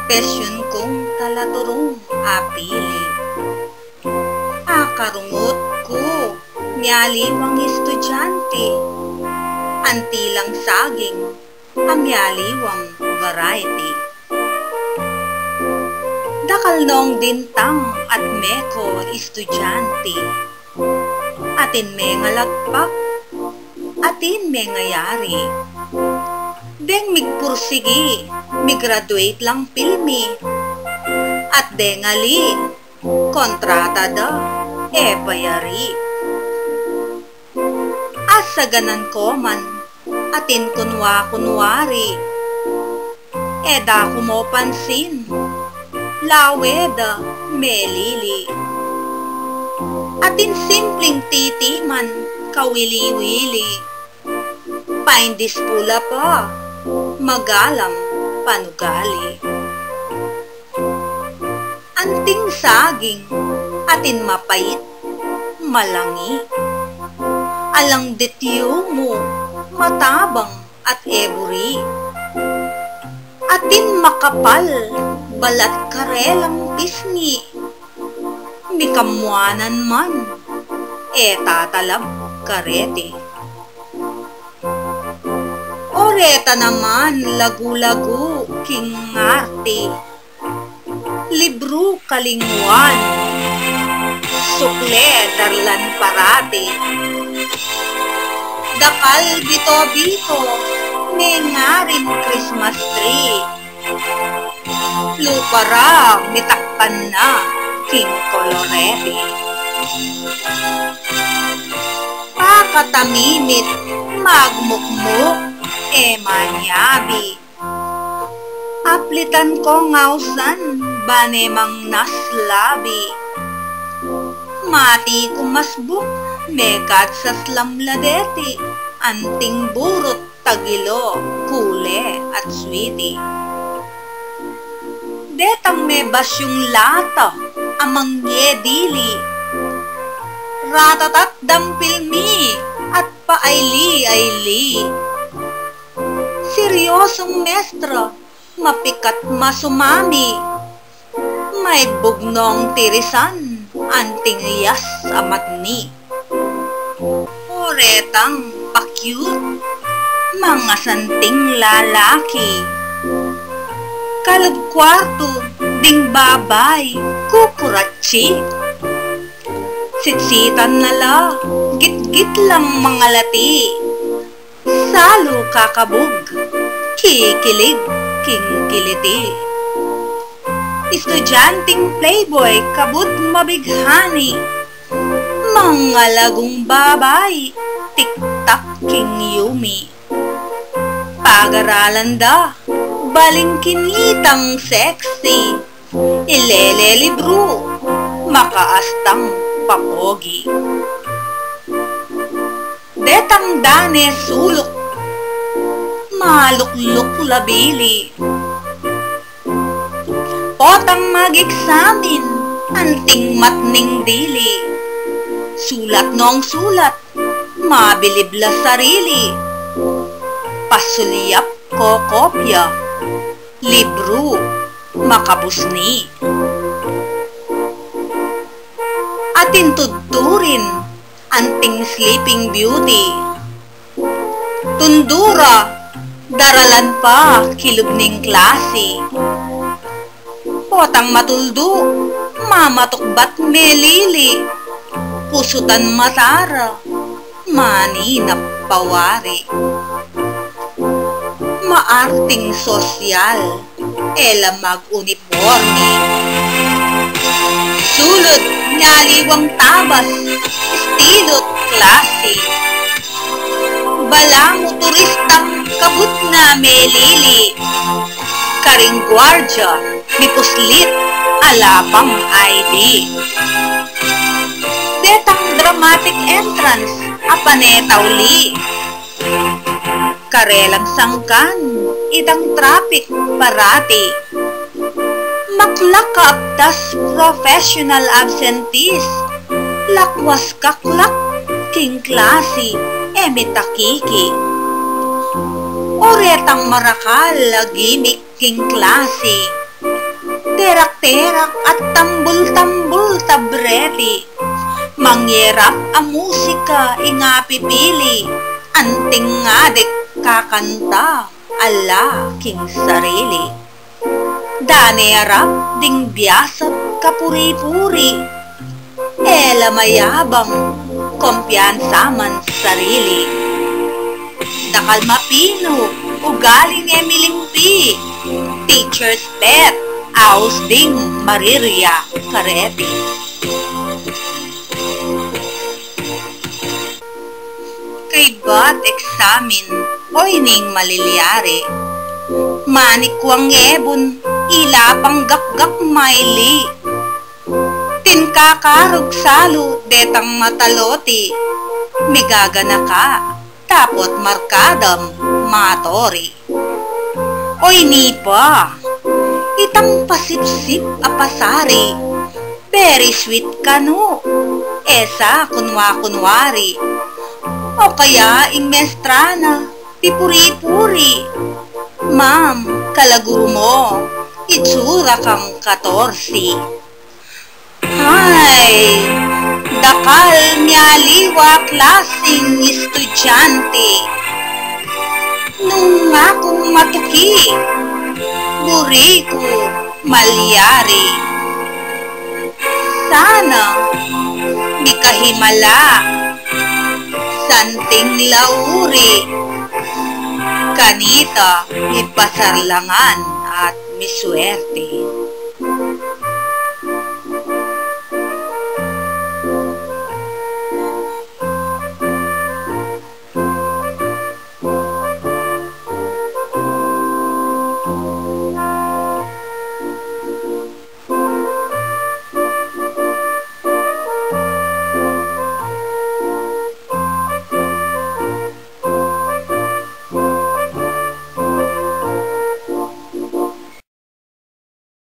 profesyon kong talaturong apili. Akarungot ko, miyaliwang estudyante, antilang saging, amyaliwang variety. Dakal nong dintang at meko estudyante, atin may ngalagpak, atin may ngayari. Deng migpursigi, migraduate lang pilmi, at dengali, kontrata da, bayari. Asa ganan ko man, atin kunwari, da kumopansin, laweda, melili. Atin simpleng titi man, kawili-wili, paindis pula pa, magalam panugali. Anting saging, atin mapait, malangi. Alang detyo mo, matabang at eburi. Atin makapal, balat karelang pisngi. Mikamuanan man, tatalab karete. Oreta naman, lagu-lagu, kingarte. Libro kalingwan, sukle darlan parate. Dakal bito-bito, may ngarin Christmas tree. Lupara, mitakpan na, king colorete. Pakatamimit, magmukmuk, manyabi. Aplitan ko ngausan, banemang naslabi. Mati kumasbuk, mekat sa slamladeti, anting burot, tagilo, kule at sweetie. Detang may basyong lata, amang yedili. Ratatat dampilmi, at paayli-ayli. Seryosong mestra, mapikat masumami. May bugnong tirisan, anting iyas amatni. Oretang pa-cute, mga santing lalaki. Kalab kwarto, ding babay, kukuratsi. Sitsitan nala, git-git lang mga lati. Salo kakabog, kikilig, kingkiliti. Estudyanteng playboy, kabut mabighani. Mga lagong babay, tik-tak king yumi. Pag-aralan da, balingkinitang sexy. Ilele libro, makaastang papogi. Detang dane sulok, malukluk labili. Potang mag-examine, anting matning dili. Sulat nong sulat, mabilibla sarili. Pasuliyap ko kopya, libro, makabusni. Atin tuturin, anting sleeping beauty. Tundura, daralan pa, kilubning klase. Potang matuldo, mamatukbat melili. Pusutan matara, maninap pawari. Maarting sosyal, mag-uniforme. Sulod, nyaliwang tabas, estilot klase. Balang turistang kabut na melili. Karing gwardya, mipuslit, alapang ID. Detang dramatic entrance, apanetawli. Karelang sangkan, itang traffic parati. Maklak kaaptas professional absentees. Lakwas kaklak, king klase, mitakiki. Oretang marakal, gimik king klase. terak-terak at tambul-tambul tabreti. Mangyerap ang musika inga pipili, anting ngadik kakanta, ala king sarili. Danerap ding biyasat kapuri-puri, ela mayabang, kumpiyansa man sarili. Dakal mapino, ugaling emilimpi, teacher's pet, aus ding marirya kareti. Kay bat eksamin, oy ning maliliari, manikwang ebon, ilapang gakgak maili, tinkakarog salo, detang mataloti, migagana ka, tapot markadam, matori. Oy nipa, itang pasipsip apasari, very sweet ka no, esa kunwa-kunwari, o kaya imestrana, pipuri-puri. Ma'am, kalaguro mo, itsura kang 14. Hay, dakal nyaliwa klaseng estudyante. Nung akong matuki, buri ko malyari. Sana, di kahimala, santing lauri, kanita ipasarlangan at miswerte.